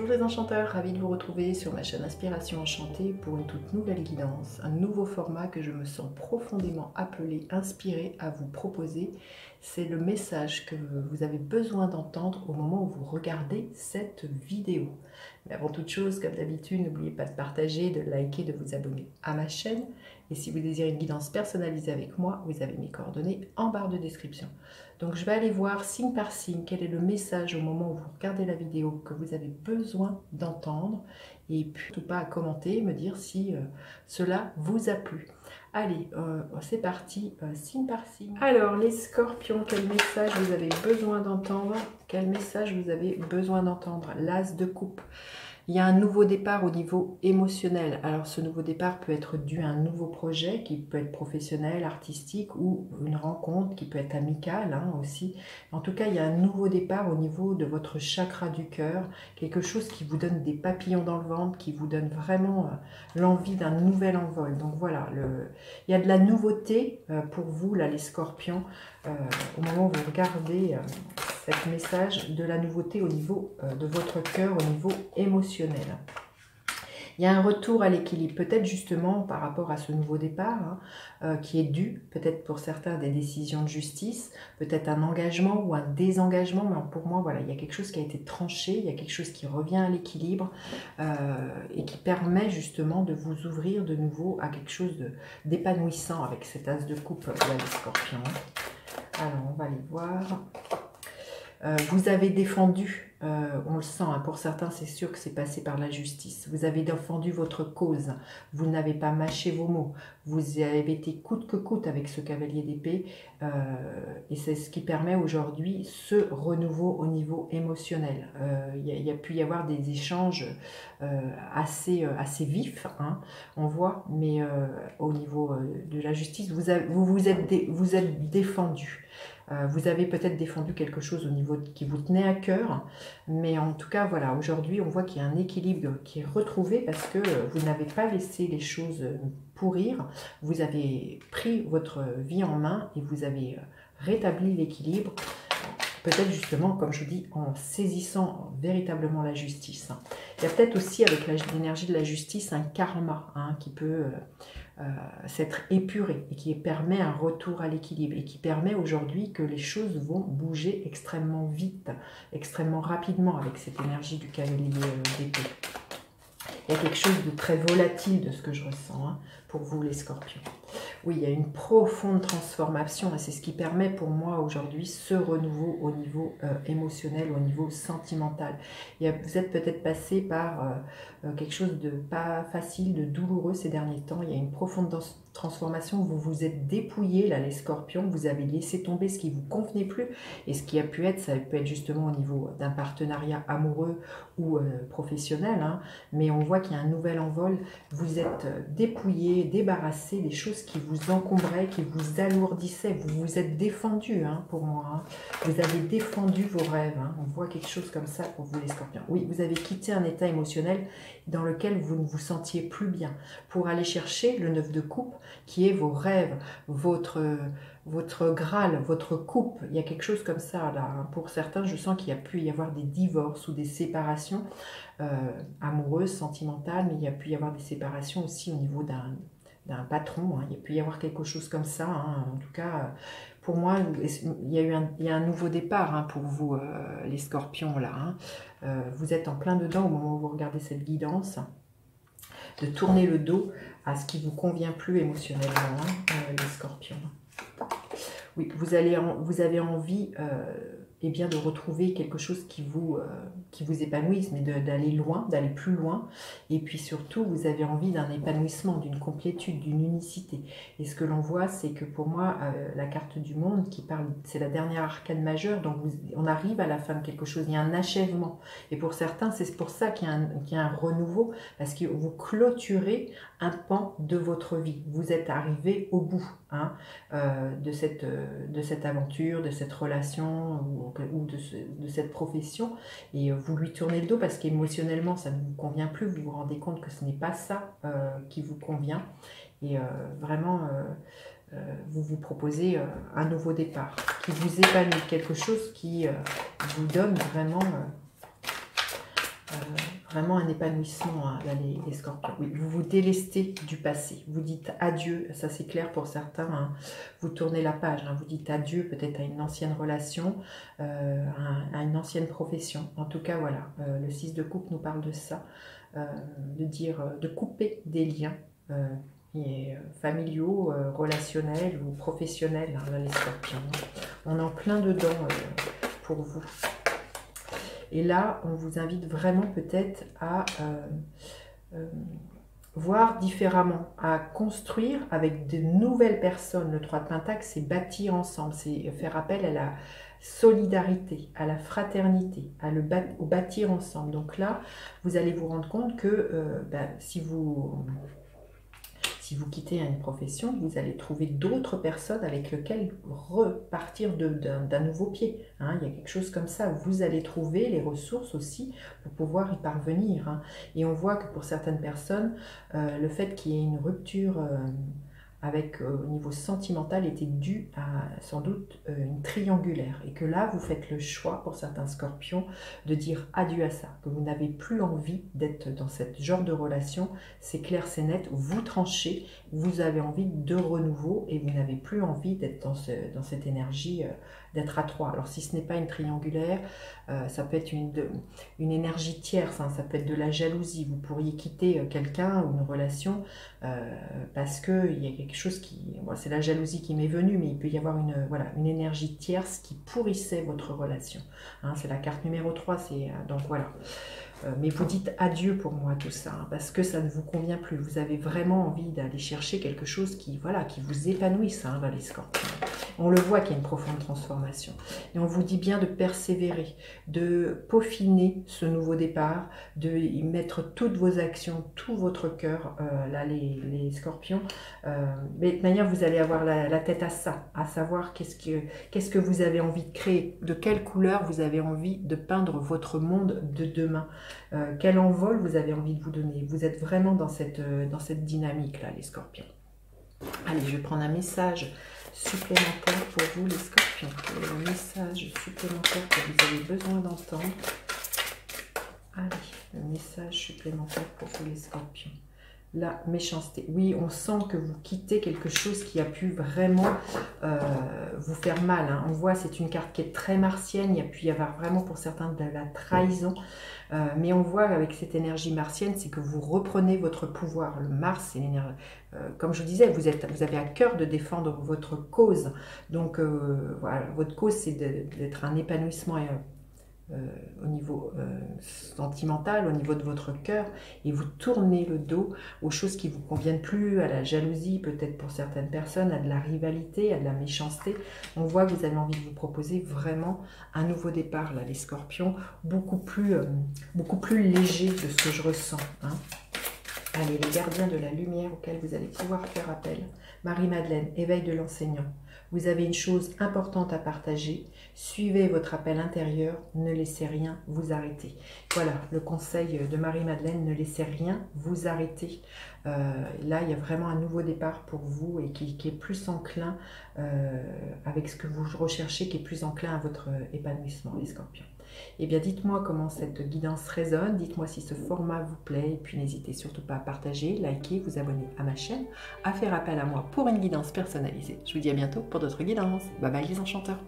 Bonjour les enchanteurs, ravi de vous retrouver sur ma chaîne Inspiration Enchantée pour une toute nouvelle guidance, un nouveau format que je me sens profondément appelée, inspirée à vous proposer. C'est le message que vous avez besoin d'entendre au moment où vous regardez cette vidéo. Mais avant toute chose, comme d'habitude, n'oubliez pas de partager, de liker, de vous abonner à ma chaîne. Et si vous désirez une guidance personnalisée avec moi, vous avez mes coordonnées en barre de description. Donc je vais aller voir signe par signe quel est le message au moment où vous regardez la vidéo que vous avez besoin d'entendre. Et puis surtout pas à commenter, me dire si cela vous a plu. Allez, c'est parti, signe par signe. Alors les scorpions, quel message vous avez besoin d'entendre? Quel message vous avez besoin d'entendre? L'as de coupe. Il y a un nouveau départ au niveau émotionnel. Alors ce nouveau départ peut être dû à un nouveau projet qui peut être professionnel, artistique ou une rencontre qui peut être amicale aussi. En tout cas, il y a un nouveau départ au niveau de votre chakra du cœur. Quelque chose qui vous donne des papillons dans le ventre, qui vous donne vraiment l'envie d'un nouvel envol. Donc voilà, il y a de la nouveauté pour vous, là, les scorpions, au moment où vous regardez ce message de la nouveauté au niveau de votre cœur, au niveau émotionnel. Il y a un retour à l'équilibre, peut-être justement par rapport à ce nouveau départ, qui est dû, peut-être pour certains, des décisions de justice, peut-être un engagement ou un désengagement, mais pour moi, voilà, il y a quelque chose qui a été tranché, il y a quelque chose qui revient à l'équilibre et qui permet justement de vous ouvrir de nouveau à quelque chose d'épanouissant avec cet as de coupe, là, les scorpions. Alors, on va aller voir. Vous avez défendu, on le sent, pour certains c'est sûr que c'est passé par la justice, vous avez défendu votre cause, vous n'avez pas mâché vos mots, vous avez été coûte que coûte avec ce cavalier d'épée, et c'est ce qui permet aujourd'hui ce renouveau au niveau émotionnel. Il y a pu y avoir des échanges assez vifs, on voit, mais au niveau de la justice, vous êtes défendu. Vous avez peut-être défendu quelque chose au niveau qui vous tenait à cœur, mais en tout cas, voilà, aujourd'hui, on voit qu'il y a un équilibre qui est retrouvé parce que vous n'avez pas laissé les choses pourrir, vous avez pris votre vie en main et vous avez rétabli l'équilibre, peut-être justement, comme je vous dis, en saisissant véritablement la justice. Il y a peut-être aussi, avec l'énergie de la justice, un karma qui peut s'être épuré et qui permet un retour à l'équilibre et qui permet aujourd'hui que les choses vont bouger extrêmement vite, extrêmement rapidement avec cette énergie du cavalier d'épée. Il y a quelque chose de très volatile de ce que je ressens pour vous les scorpions. Oui, il y a une profonde transformation et c'est ce qui permet pour moi aujourd'hui ce renouveau au niveau émotionnel, au niveau sentimental. Vous êtes peut-être passé par quelque chose de pas facile, de douloureux ces derniers temps. Il y a une profonde transformation, vous vous êtes dépouillé là les scorpions, vous avez laissé tomber ce qui vous convenait plus et ce qui a pu être, ça peut être justement au niveau d'un partenariat amoureux ou professionnel, mais on voit qu'il y a un nouvel envol, vous êtes dépouillé, débarrassé des choses qui vous encombraient, qui vous alourdissaient, vous vous êtes défendu pour moi, vous avez défendu vos rêves, on voit quelque chose comme ça pour vous les scorpions. Oui, vous avez quitté un état émotionnel dans lequel vous ne vous sentiez plus bien pour aller chercher le 9 de coupe qui est vos rêves, votre Graal, votre coupe. Il y a quelque chose comme ça là. Pour certains, je sens qu'il y a pu y avoir des divorces ou des séparations amoureuses, sentimentales, mais il y a pu y avoir des séparations aussi au niveau d'un patron. Il y a pu y avoir quelque chose comme ça. En tout cas, pour moi, il y a un nouveau départ pour vous, les scorpions là. Vous êtes en plein dedans au moment où vous regardez cette guidance, de tourner le dos à ce qui vous convient plus émotionnellement, les scorpions. Oui, vous avez envie eh bien, de retrouver quelque chose qui vous épanouisse, mais d'aller loin, d'aller plus loin. Et puis surtout, vous avez envie d'un épanouissement, d'une complétude, d'une unicité. Et ce que l'on voit, c'est que pour moi, la carte du monde qui parle, c'est la dernière arcane majeure, donc on arrive à la fin de quelque chose, il y a un achèvement. Et pour certains, c'est pour ça qu'il y a un renouveau, parce que vous clôturez un pan de votre vie. Vous êtes arrivé au bout de cette aventure, de cette relation ou de cette profession, et vous lui tournez le dos parce qu'émotionnellement ça ne vous convient plus, vous vous rendez compte que ce n'est pas ça qui vous convient, et vraiment vous vous proposez un nouveau départ qui vous épanouit, quelque chose qui vous donne vraiment vraiment un épanouissement, hein, là, les scorpions. Oui, vous vous délestez du passé. Vous dites adieu, ça c'est clair pour certains. Hein. Vous tournez la page, hein, vous dites adieu peut-être à une ancienne relation, à une ancienne profession. En tout cas, voilà, le 6 de coupe nous parle de ça, de dire, de couper des liens familiaux, relationnels ou professionnels, hein, là, les scorpions. On est en plein dedans pour vous. Et là, on vous invite vraiment peut-être à voir différemment, à construire avec de nouvelles personnes. Le 3 de Pentacle, c'est bâtir ensemble, c'est faire appel à la solidarité, à la fraternité, au bâtir ensemble. Donc là, vous allez vous rendre compte que si vous quittez une profession, vous allez trouver d'autres personnes avec lesquelles repartir d'un nouveau pied. Hein. Il y a quelque chose comme ça. Vous allez trouver les ressources aussi pour pouvoir y parvenir. Hein. Et on voit que pour certaines personnes, le fait qu'il y ait une rupture au niveau sentimental était dû à sans doute une triangulaire. Et que là, vous faites le choix pour certains scorpions de dire adieu à ça. Que vous n'avez plus envie d'être dans ce genre de relation. C'est clair, c'est net. Vous tranchez. Vous avez envie de renouveau et vous n'avez plus envie d'être dans cette énergie d'être à 3. Alors si ce n'est pas une triangulaire, ça peut être une énergie tierce, hein, ça peut être de la jalousie. Vous pourriez quitter quelqu'un ou une relation parce qu'il y a quelque chose qui... Bon, c'est la jalousie qui m'est venue, mais il peut y avoir une énergie tierce qui pourrissait votre relation. Hein, c'est la carte numéro 3, donc voilà. Mais vous dites adieu pour moi tout ça, hein, parce que ça ne vous convient plus. Vous avez vraiment envie d'aller chercher quelque chose qui vous épanouisse, hein, les scorpions. On le voit qu'il y a une profonde transformation. Et on vous dit bien de persévérer, de peaufiner ce nouveau départ, de y mettre toutes vos actions, tout votre cœur, là les scorpions. Mais de toute manière, vous allez avoir la tête à ça, à savoir qu'est-ce que vous avez envie de créer, de quelle couleur vous avez envie de peindre votre monde de demain. Quel envol vous avez envie de vous donner. Vous êtes vraiment dans cette dynamique-là, les scorpions. Allez, je vais prendre un message supplémentaire pour vous, les scorpions. Un message supplémentaire que vous avez besoin d'entendre. Allez, un message supplémentaire pour vous, les scorpions. La méchanceté. Oui, on sent que vous quittez quelque chose qui a pu vraiment vous faire mal. Hein. On voit, c'est une carte qui est très martienne. Il y a pu y avoir vraiment pour certains de la trahison. Mais on voit avec cette énergie martienne, c'est que vous reprenez votre pouvoir. Le Mars, c'est l'énergie. Comme je vous disais, vous avez à cœur de défendre votre cause. Donc, voilà, votre cause, c'est d'être un épanouissement au niveau sentimental, au niveau de votre cœur, et vous tournez le dos aux choses qui ne vous conviennent plus, à la jalousie peut-être pour certaines personnes, à de la rivalité, à de la méchanceté. On voit que vous avez envie de vous proposer vraiment un nouveau départ, là, les scorpions, beaucoup plus léger de ce que je ressens. Hein. Allez, les gardiens de la lumière auxquels vous allez pouvoir faire appel. Marie-Madeleine, éveil de l'enseignant. Vous avez une chose importante à partager. Suivez votre appel intérieur. Ne laissez rien vous arrêter. Voilà, le conseil de Marie-Madeleine, ne laissez rien vous arrêter. Là, il y a vraiment un nouveau départ pour vous et qui est plus enclin avec ce que vous recherchez, qui est plus enclin à votre épanouissement, les scorpions. Eh bien, dites-moi comment cette guidance résonne, dites-moi si ce format vous plaît, et puis n'hésitez surtout pas à partager, liker, vous abonner à ma chaîne, à faire appel à moi pour une guidance personnalisée. Je vous dis à bientôt pour d'autres guidances. Bye bye les enchanteurs.